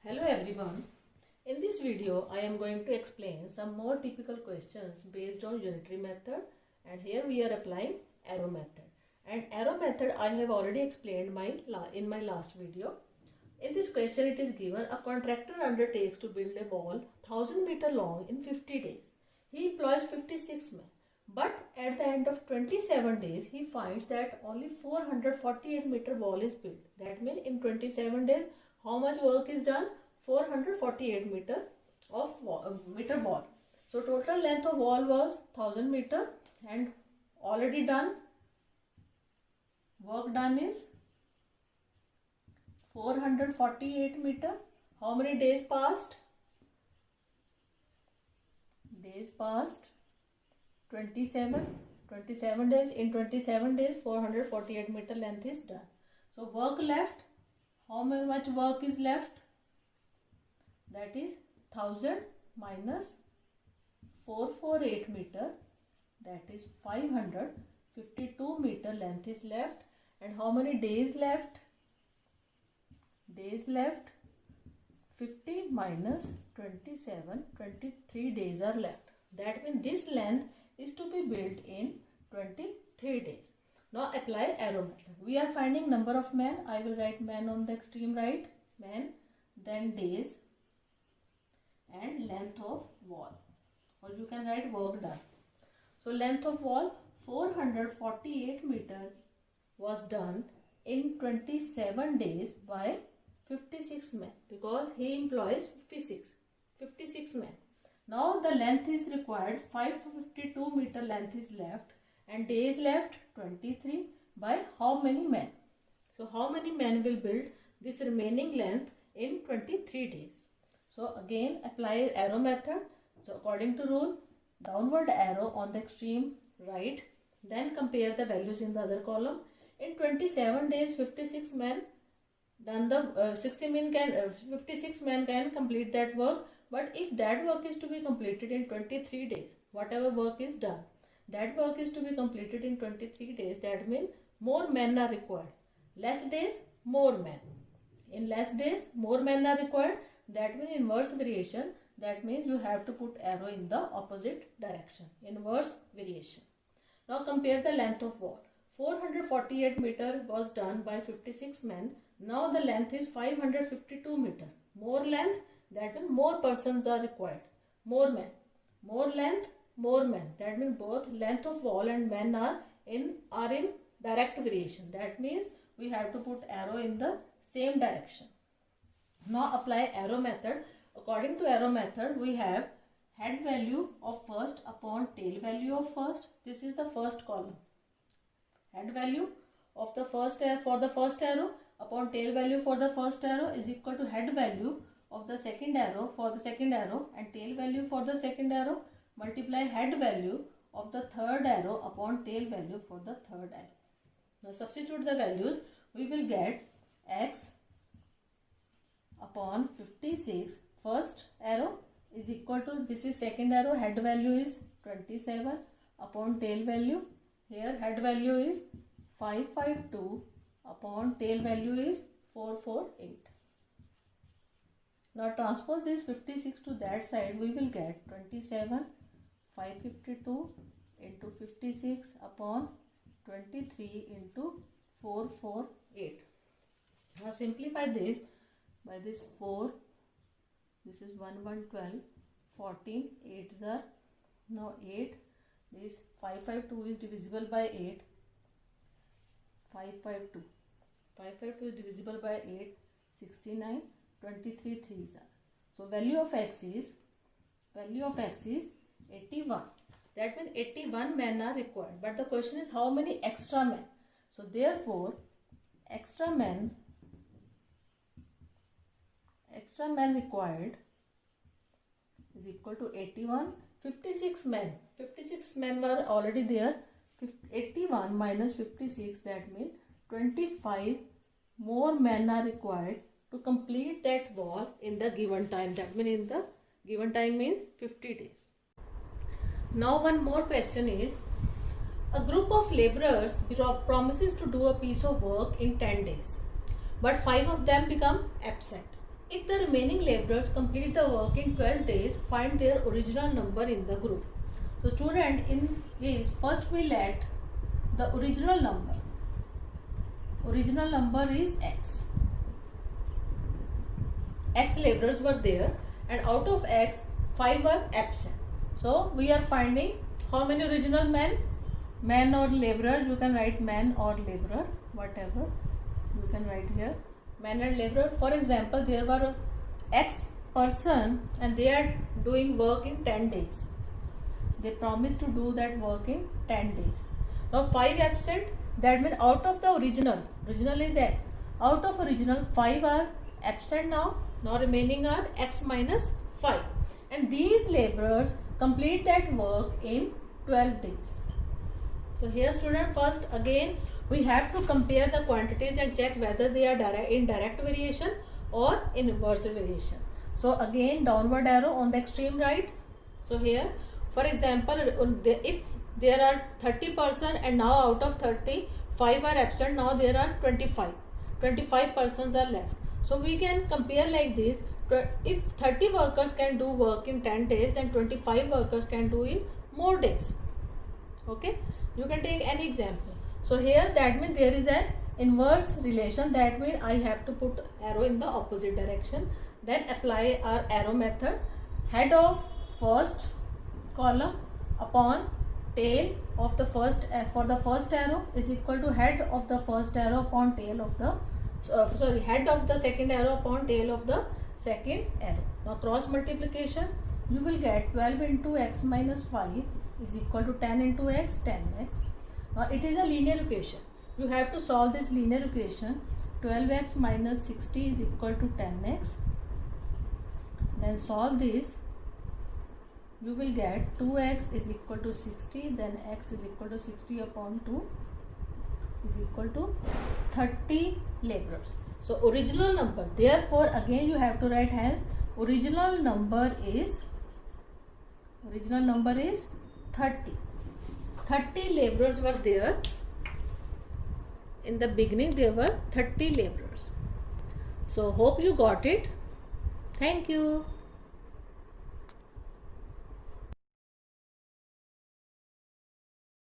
Hello everyone. In this video I am going to explain some more typical questions based on unitary method, and here we are applying arrow method. And arrow method I have already explained in my last video. In this question it is given a contractor undertakes to build a wall 1000 meter long in 50 days. He employs 56 men. But at the end of 27 days, he finds that only 448 meter wall is built. That means in 27 days, how much work is done? 448 meter wall. So total length of wall was 1000 meter, and already done, work done is 448 meter. How many days passed? Days passed 27 days. In 27 days 448 meter length is done. So work left, how much work is left? That is 1000 minus 448 meter, that is 552 meter length is left. And how many days left? Days left 50 minus 27, 23 days are left. That means this length is to be built in 23 days. Now apply arrow method. We are finding number of men. I will write men on the extreme right, men, then days and length of wall, or you can write work done. So length of wall 448 meter was done in 27 days by 56 men, because he employs 56 men. Now the length is required, 552 meter length is left, and days left 23 by how many men? So how many men will build this remaining length in 23 days? So again apply arrow method. So according to rule, downward arrow on the extreme right, then compare the values in the other column. In 27 days 56 men done the 56 men can complete that work. But if that work is to be completed in 23 days, whatever work is done, that work is to be completed in 23 days, that means more men are required. Less days, more men. In less days, more men are required. That means inverse variation. That means you have to put arrow in the opposite direction. Inverse variation. Now compare the length of wall. 448 meter was done by 56 men. Now the length is 552 meter. More length, that means more persons are required. More men. More length, more men. That means both length of wall and men are in direct variation. That means we have to put arrow in the same direction. Now apply arrow method. According to arrow method, we have head value of first upon tail value of first. This is the first column. Head value of the first for the first arrow upon tail value for the first arrow is equal to head value of the second arrow for the second arrow and tail value for the second arrow multiply head value of the third arrow upon tail value for the third arrow. Now substitute the values. We will get x upon 56 first arrow is equal to, this is second arrow, head value is 27 upon tail value. Here head value is 552 upon tail value is 448. Now transpose this 56 to that side, we will get 27 552 into 56 upon 23 into 448. Now simplify this by this 4, this is 1 1 12, 14, 8s are now 8, this 552 is divisible by 8, 552 is divisible by 8, 69, 23 3s are. So value of x is 81. That means 81 men are required. But the question is how many extra men? So therefore extra men required is equal to 81. 56 men were already there. 81 minus 56, that means 25 more men are required to complete that wall in the given time. That means in the given time means 50 days. Now one more question is, a group of laborers promises to do a piece of work in 10 days, but 5 of them become absent. If the remaining laborers complete the work in 12 days, find their original number in the group. So student, in this first we let the original number. Original number is X. X laborers were there, and out of X, 5 were absent. So we are finding how many original men? Man or laborer, you can write man or laborer, whatever you can write here. Man and laborer. For example, there were X person and they are doing work in 10 days. They promised to do that work in 10 days. Now 5 absent, that means out of the original is X. Out of original, 5 are absent now. Now remaining are X minus 5. And these laborers complete that work in 12 days. So here student, first again we have to compare the quantities and check whether they are in direct variation or in inverse variation. So again downward arrow on the extreme right. So here for example, if there are 30 persons and now out of 30, 5 are absent, now there are 25 persons are left. So we can compare like this. If 30 workers can do work in 10 days, then 25 workers can do in more days. Okay, you can take any example. So here that means there is an inverse relation, that means I have to put arrow in the opposite direction. Then apply our arrow method. Head of first column upon tail of the first, for the first arrow is equal to head of the first arrow upon tail of the head of the second arrow upon tail of the second arrow. Now cross multiplication, you will get 12 into x minus 5 is equal to 10 into x, 10x. Now it is a linear equation. You have to solve this linear equation. 12x minus 60 is equal to 10x. Then solve this. You will get 2x is equal to 60, then x is equal to 60 upon 2 is equal to 30 laborers. So original number, therefore again you have to write as original number is 30. 30 laborers were there. In the beginning there were 30 laborers. So hope you got it. Thank you.